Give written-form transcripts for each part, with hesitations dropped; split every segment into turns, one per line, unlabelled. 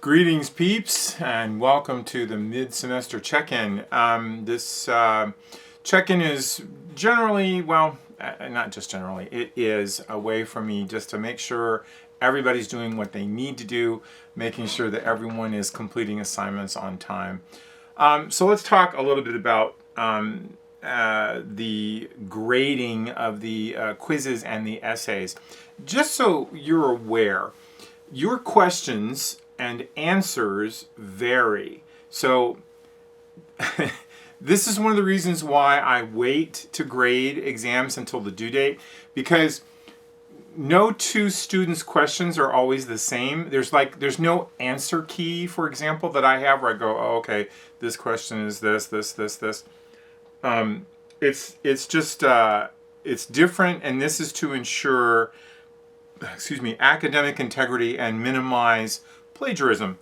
Greetings, peeps, and welcome to the mid-semester check-in. This check-in is generally, not just generally, it is a way for me just to make sure everybody's doing what they need to do, making sure that everyone is completing assignments on time. So let's talk a little bit about the grading of the quizzes and the essays. Just so you're aware, your questions and answers vary. So this is one of the reasons why I wait to grade exams until the due date, because no two students' questions are always the same. There's no answer key, for example, that I have where I go, oh, okay, this question is this. It's just it's different, and this is to ensure, academic integrity and minimize plagiarism.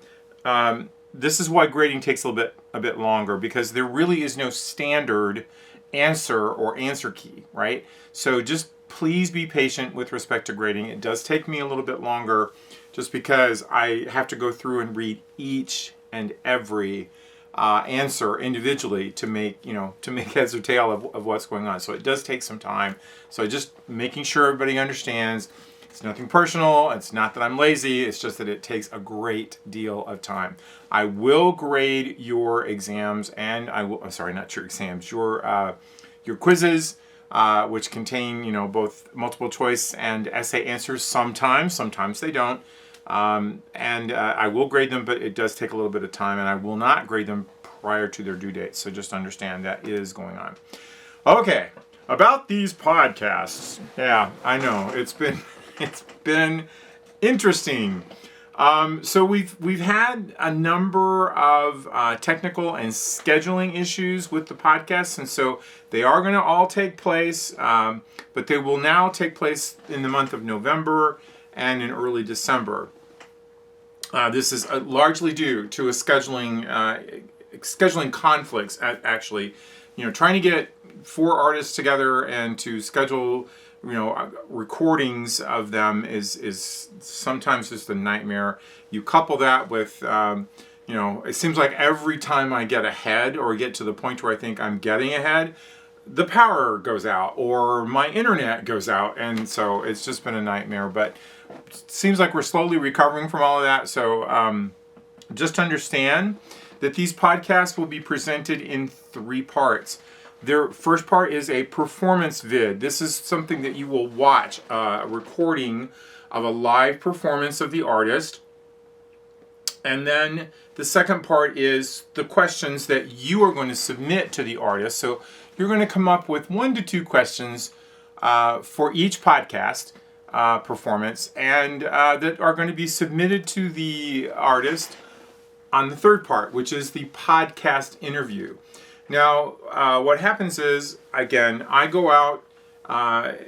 This is why grading takes a bit longer, because there really is no standard answer or answer key, right? So just please be patient with respect to grading. It does take me a little bit longer just because I have to go through and read each and every answer individually to make heads or tail of what's going on. So it does take some time. So just making sure everybody understands. It's nothing personal. It's not that I'm lazy. It's just that it takes a great deal of time. I will grade your exams, and not your exams, your quizzes, which contain both multiple choice and essay answers. Sometimes they don't. And I will grade them, but it does take a little bit of time, and I will not grade them prior to their due date. So just understand that is going on. Okay, about these podcasts. Yeah, I know it's been interesting. So we've had a number of technical and scheduling issues with the podcasts, and so they are going to all take place, but they will now take place in the month of November and in early December. This is largely due to a scheduling conflicts. Actually, trying to get 4 artists together and to schedule recordings of them is sometimes just a nightmare. You couple that with it seems like every time I get ahead or get to the point where I think I'm getting ahead, the power goes out or my internet goes out, and so it's just been a nightmare. But it seems like we're slowly recovering from all of that. So just understand that these podcasts will be presented in 3 parts. Their first part is a performance vid. This is something that you will watch, a recording of a live performance of the artist. And then the second part is the questions that you are going to submit to the artist. So you're going to come up with 1 to 2 questions for each podcast performance, and that are going to be submitted to the artist on the third part, which is the podcast interview. Now, what happens is, again, I go out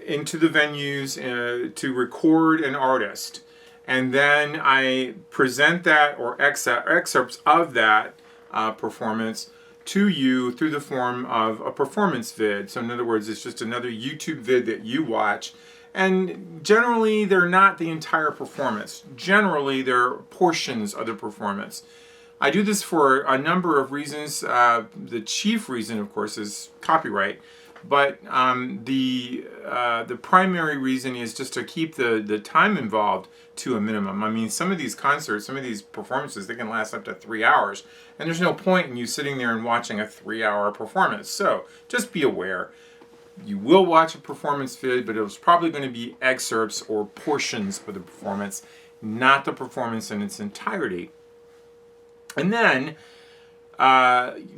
into the venues to record an artist, and then I present that or excerpts of that performance to you through the form of a performance vid. So in other words, it's just another YouTube vid that you watch, and generally they're not the entire performance. Generally, they're portions of the performance. I do this for a number of reasons. The chief reason, of course, is copyright. But the primary reason is just to keep the time involved to a minimum. I mean, some of these concerts, some of these performances, they can last up to 3 hours. And there's no point in you sitting there and watching a 3-hour performance. So just be aware. You will watch a performance vid, but it's probably going to be excerpts or portions of the performance, not the performance in its entirety. And then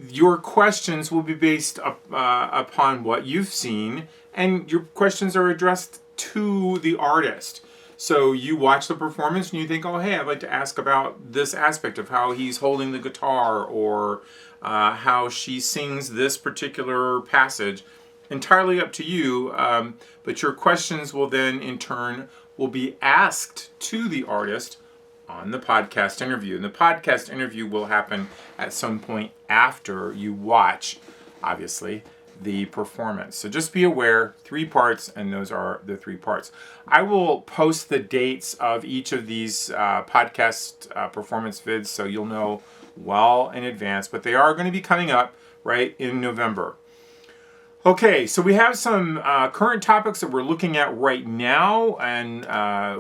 your questions will be based upon what you've seen, and your questions are addressed to the artist. So you watch the performance and you think, oh, hey, I'd like to ask about this aspect of how he's holding the guitar, or how she sings this particular passage. Entirely up to you, but your questions will then, in turn, will be asked to the artist on the podcast interview. And the podcast interview will happen at some point after you watch, obviously, the performance. So just be aware, 3 parts, and those are the 3 parts. I will post the dates of each of these podcast performance vids so you'll know well in advance, but they are going to be coming up right in November. Okay, so we have some current topics that we're looking at right now, and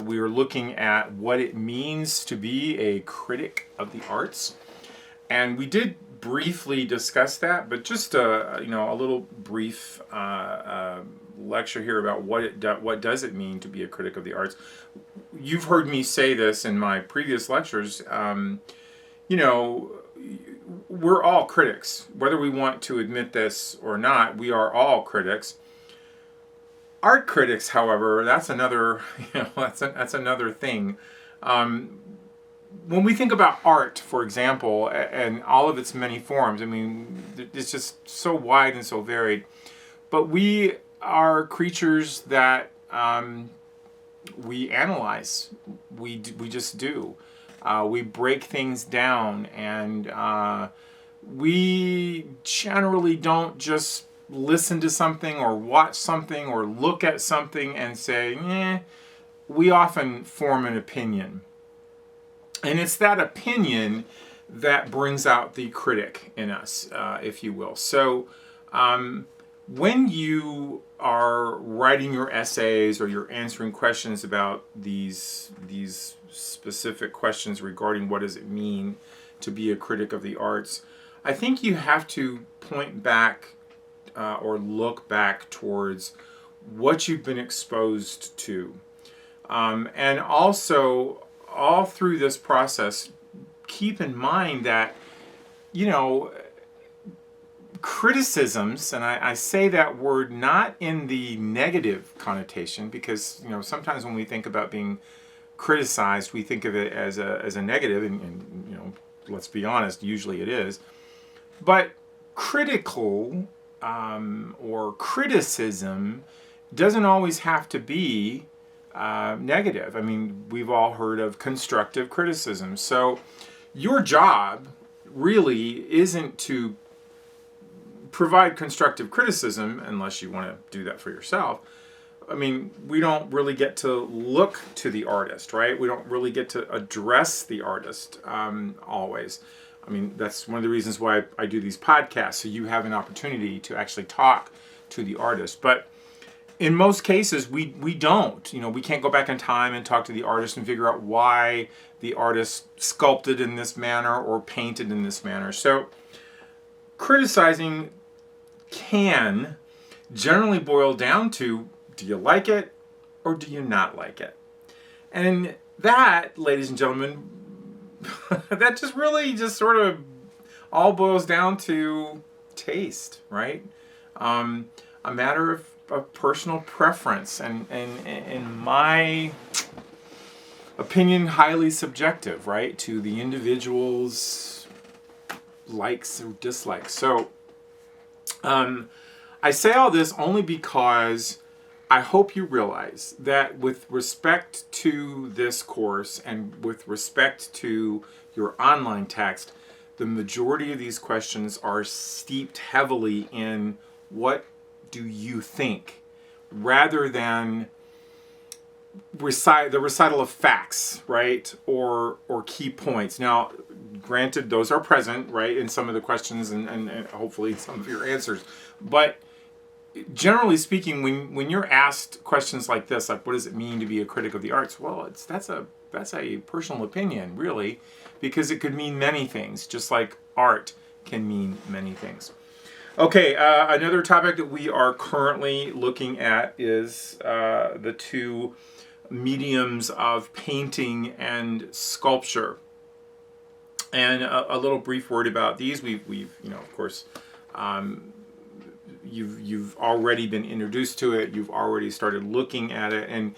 we are looking at what it means to be a critic of the arts. And we did briefly discuss that, but just a little brief lecture here about what does it mean to be a critic of the arts. You've heard me say this in my previous lectures. We're all critics, whether we want to admit this or not. We are all critics. Art critics, however, that's another that's another thing. When we think about art, for example, and all of its many forms, I mean, it's just so wide and so varied. But we are creatures that we analyze. We just do. We break things down, and we generally don't just listen to something or watch something or look at something and say, eh. We often form an opinion. And it's that opinion that brings out the critic in us, if you will. So when you are writing your essays or you're answering questions about these specific questions regarding what does it mean to be a critic of the arts, I think you have to point back or look back towards what you've been exposed to. And also, all through this process, keep in mind that, criticisms, and I say that word not in the negative connotation, because, sometimes when we think about being criticized, we think of it as a negative, and let's be honest, usually it is. But critical or criticism doesn't always have to be negative. I mean, we've all heard of constructive criticism. So your job really isn't to provide constructive criticism unless you want to do that for yourself. I mean, we don't really get to look to the artist, right? We don't really get to address the artist always. I mean, that's one of the reasons why I do these podcasts, so you have an opportunity to actually talk to the artist. But in most cases, we don't. We can't go back in time and talk to the artist and figure out why the artist sculpted in this manner or painted in this manner. So criticizing can generally boil down to, do you like it or do you not like it? And that, ladies and gentlemen, that just sort of all boils down to taste, right? A matter of personal preference, and in my opinion, highly subjective, right, to the individual's likes or dislikes. So I say all this only because I hope you realize that with respect to this course and with respect to your online text, the majority of these questions are steeped heavily in what do you think, rather than the recital of facts, right, or key points. Now, granted, those are present, right, in some of the questions and hopefully some of your answers. But generally speaking, when you're asked questions like this, like what does it mean to be a critic of the arts? Well, that's a personal opinion, really, because it could mean many things, just like art can mean many things. Okay, another topic that we are currently looking at is the two mediums of painting and sculpture. And a little brief word about these. We've of course, you've already been introduced to it. You've already started looking at it, and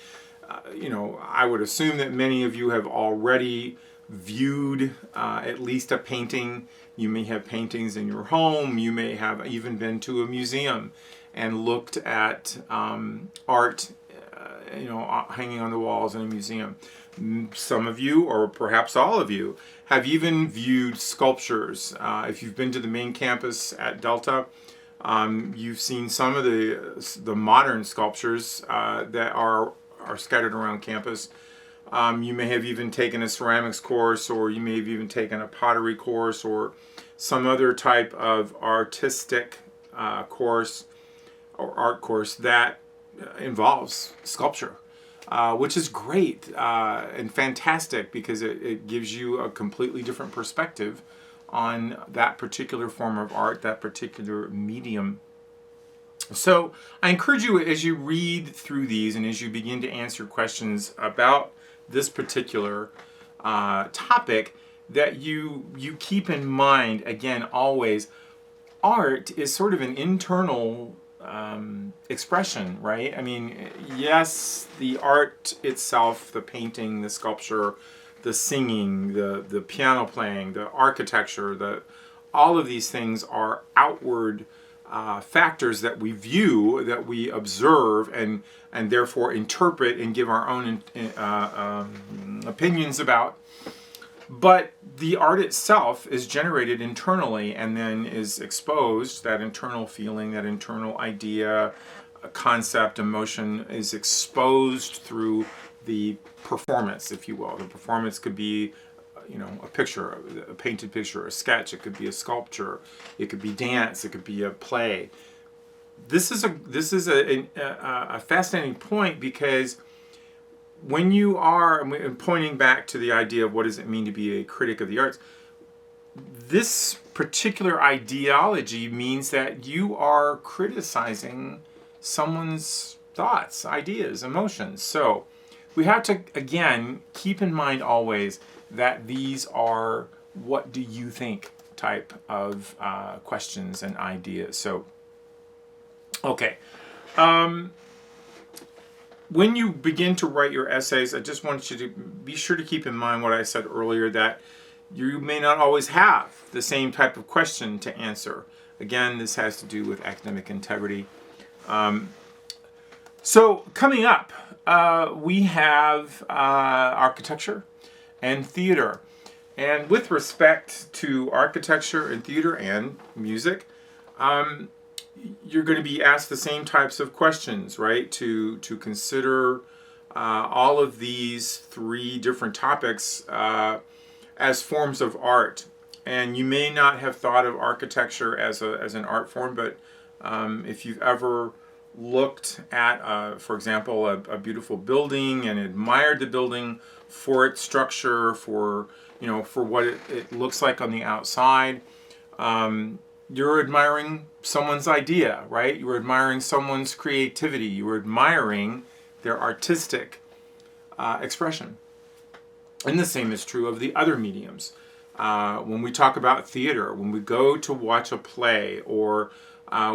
I would assume that many of you have already viewed at least a painting. You may have paintings in your home. You may have even been to a museum and looked at art, hanging on the walls in a museum. Some of you, or perhaps all of you, have even viewed sculptures. If you've been to the main campus at Delta, You've seen some of the modern sculptures that are scattered around campus. You may have even taken a ceramics course, or you may have even taken a pottery course, or some other type of artistic course or art course that involves sculpture, which is great and fantastic, because it gives you a completely different perspective on that particular form of art, that particular medium. So I encourage you, as you read through these and as you begin to answer questions about this particular topic, that you keep in mind, again, always, art is sort of an internal expression, right? I mean, yes, the art itself, the painting, the sculpture, the singing, the piano playing, the architecture, all of these things are outward factors that we view, that we observe, and therefore interpret and give our own opinions about. But the art itself is generated internally and then is exposed. That internal feeling, that internal idea, concept, emotion is exposed through the performance, if you will. The performance could be, a picture, a painted picture, a sketch. It could be a sculpture. It could be dance. It could be a play. This is a fascinating point, because when you are pointing back to the idea of what does it mean to be a critic of the arts, this particular ideology means that you are criticizing someone's thoughts, ideas, emotions. So we have to, again, keep in mind always that these are what do you think type of questions and ideas. So, okay. When you begin to write your essays, I just want you to be sure to keep in mind what I said earlier, that you may not always have the same type of question to answer. Again, this has to do with academic integrity. So coming up, we have architecture and theater. And with respect to architecture and theater and music, you're going to be asked the same types of questions, right? To consider all of these three different topics as forms of art. And you may not have thought of architecture as an art form, but if you've ever looked at, for example, a beautiful building and admired the building for its structure, for what it looks like on the outside, you're admiring someone's idea, right? You're admiring someone's creativity. You're admiring their artistic expression. And the same is true of the other mediums. When we talk about theater, when we go to watch a play, or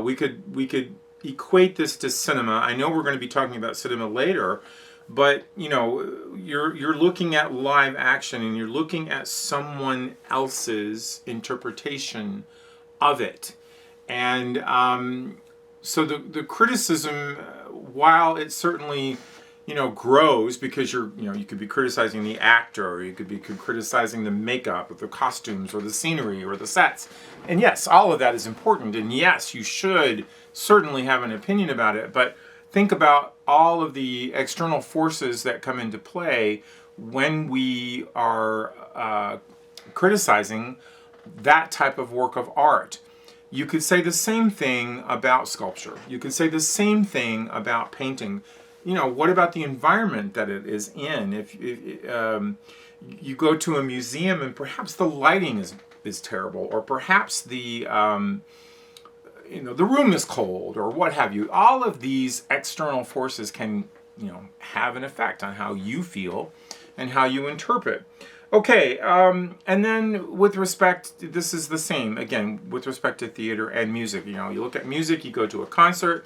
we could equate this to cinema. I know we're going to be talking about cinema later, but you're looking at live action, and you're looking at someone else's interpretation of it. And so the criticism, while it certainly grows, because you could be criticizing the actor, or you could be criticizing the makeup, or the costumes, or the scenery, or the sets. And yes, all of that is important, and yes, you should certainly have an opinion about it, but think about all of the external forces that come into play when we are criticizing that type of work of art. You could say the same thing about sculpture. You could say the same thing about painting. What about the environment that it is in? If you go to a museum and perhaps the lighting is terrible, or perhaps the room is cold, or what have you. All of these external forces can have an effect on how you feel and how you interpret. Okay, and then with respect, this is the same, again, with respect to theater and music. You look at music, you go to a concert,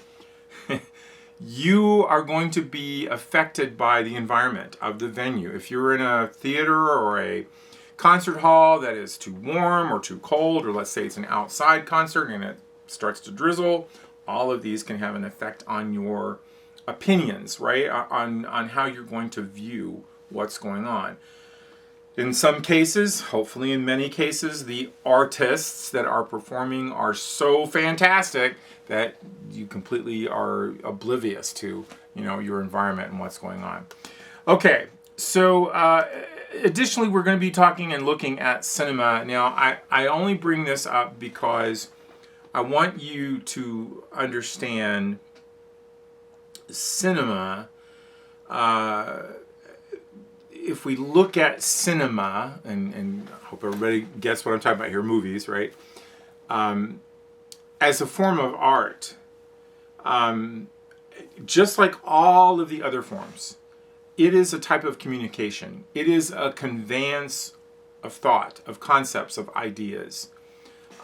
you are going to be affected by the environment of the venue. If you're in a theater or a concert hall that is too warm or too cold, or let's say it's an outside concert and it starts to drizzle, all of these can have an effect on your opinions, right? On how you're going to view what's going on. In some cases, hopefully in many cases, the artists that are performing are so fantastic that you completely are oblivious to, your environment and what's going on. Okay, so additionally, we're going to be talking and looking at cinema. Now, I only bring this up because I want you to understand cinema. If we look at cinema, and I hope everybody gets what I'm talking about here, movies, right? As a form of art, just like all of the other forms, it is a type of communication. It is a conveyance of thought, of concepts, of ideas.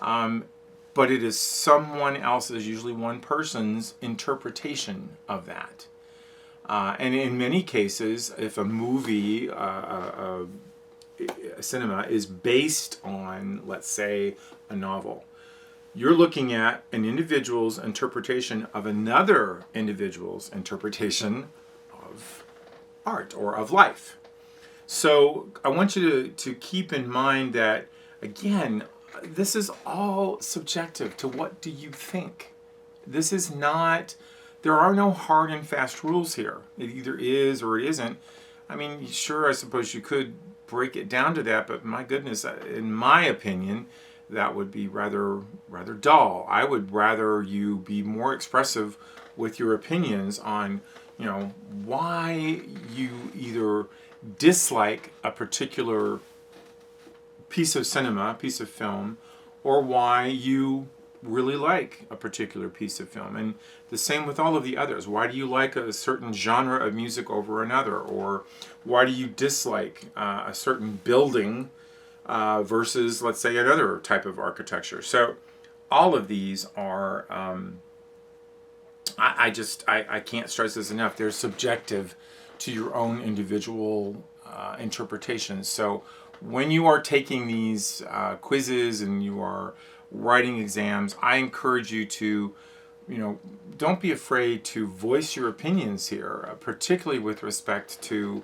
But it is someone else's, usually one person's, interpretation of that. And in many cases, if a movie, cinema, is based on, let's say, a novel, you're looking at an individual's interpretation of another individual's interpretation of art or of life. So I want you to keep in mind that, again, this is all subjective to what do you think. This is not... There are no hard and fast rules here. It either is or it isn't. I mean, sure, I suppose you could break it down to that, but my goodness, in my opinion, that would be rather dull. I would rather you be more expressive with your opinions on, why you either dislike a particular piece of cinema, piece of film, or why you really like a particular piece of film. And the same with all of the others. Why do you like a certain genre of music over another? Or why do you dislike a certain building versus, let's say, another type of architecture? So all of these are, I can't stress this enough, they're subjective to your own individual interpretations. So when you are taking these quizzes and you are writing exams, I encourage you to, don't be afraid to voice your opinions here, particularly with respect to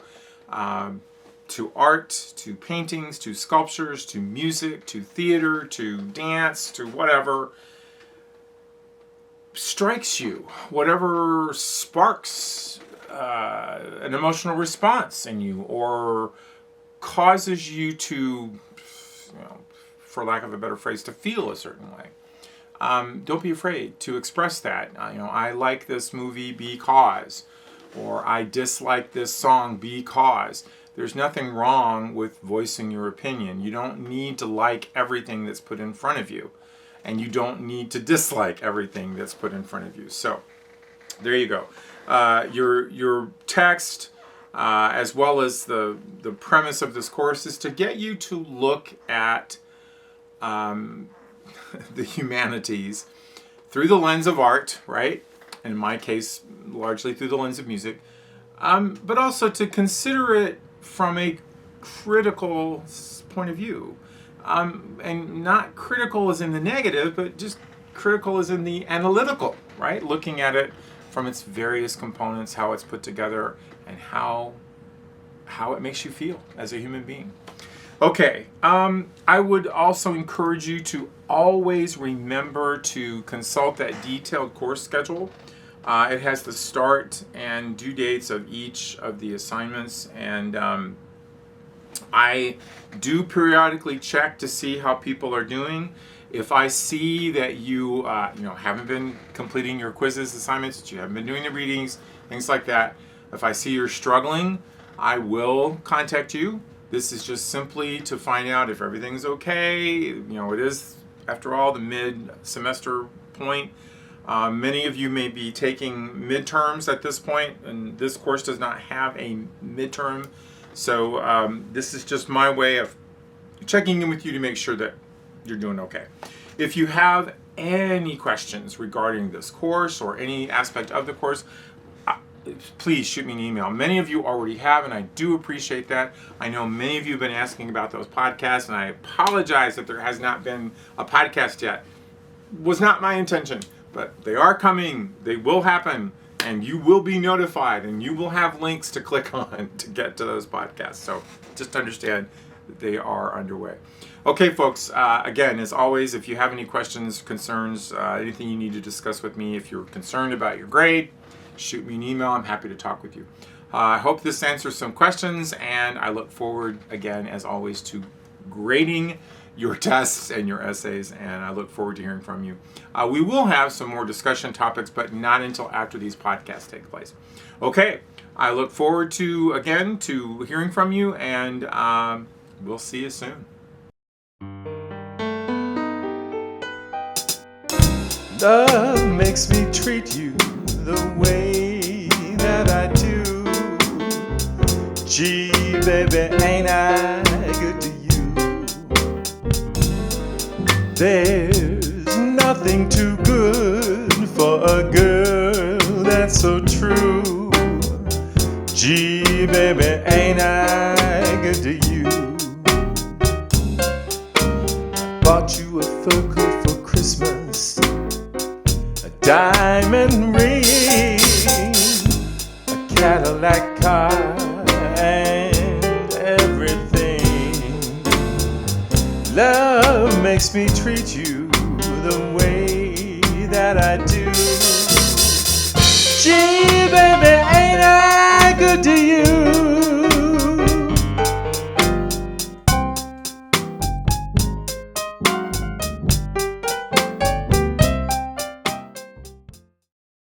art, to paintings, to sculptures, to music, to theater, to dance, to whatever strikes you, whatever sparks an emotional response in you, or causes you to, for lack of a better phrase, to feel a certain way. Don't be afraid to express that. I like this movie because, or I dislike this song because. There's nothing wrong with voicing your opinion. You don't need to like everything that's put in front of you, and you don't need to dislike everything that's put in front of you. So, there you go. Your text, as well as the premise of this course, is to get you to look at the humanities through the lens of art, right? In my case, largely through the lens of music, but also to consider it from a critical point of view. And not critical as in the negative, but just critical as in the analytical, right? Looking at it from its various components, how it's put together, and how it makes you feel as a human being. Okay, I would also encourage you to always remember to consult that detailed course schedule. It has the start and due dates of each of the assignments, and I do periodically check to see how people are doing. If I see that you haven't been completing your quizzes, assignments, that you haven't been doing the readings, things like that, if I see you're struggling, I will contact you. This is just simply to find out if everything's okay. It is, after all, the mid-semester point. Many of you may be taking midterms at this point, and this course does not have a midterm. So this is just my way of checking in with you to make sure that you're doing okay. If you have any questions regarding this course or any aspect of the course, please shoot me an email. Many of you already have, and I do appreciate that. I know many of you have been asking about those podcasts, and I apologize that there has not been a podcast yet. Was not my intention, but they are coming. They will happen, and you will be notified, and you will have links to click on to get to those podcasts. So just understand they are underway. Okay, folks, again, as always, if you have any questions, concerns, anything you need to discuss with me, if you're concerned about your grade, shoot me an email. I'm happy to talk with you. I hope this answers some questions, and I look forward, again, as always, to grading your tests and your essays, and I look forward to hearing from you. We will have some more discussion topics, but not until after these podcasts take place. Okay, I look forward to hearing from you, and we'll see you soon.
Love makes me treat you the way that I do. Gee, baby, ain't I good to you? There's nothing too good for a girl that's so true. Gee, baby, ain't I good to you? I bought you a fur coat for Christmas, a diamond ring, a Cadillac car, and everything. Love makes me treat you the way that I do.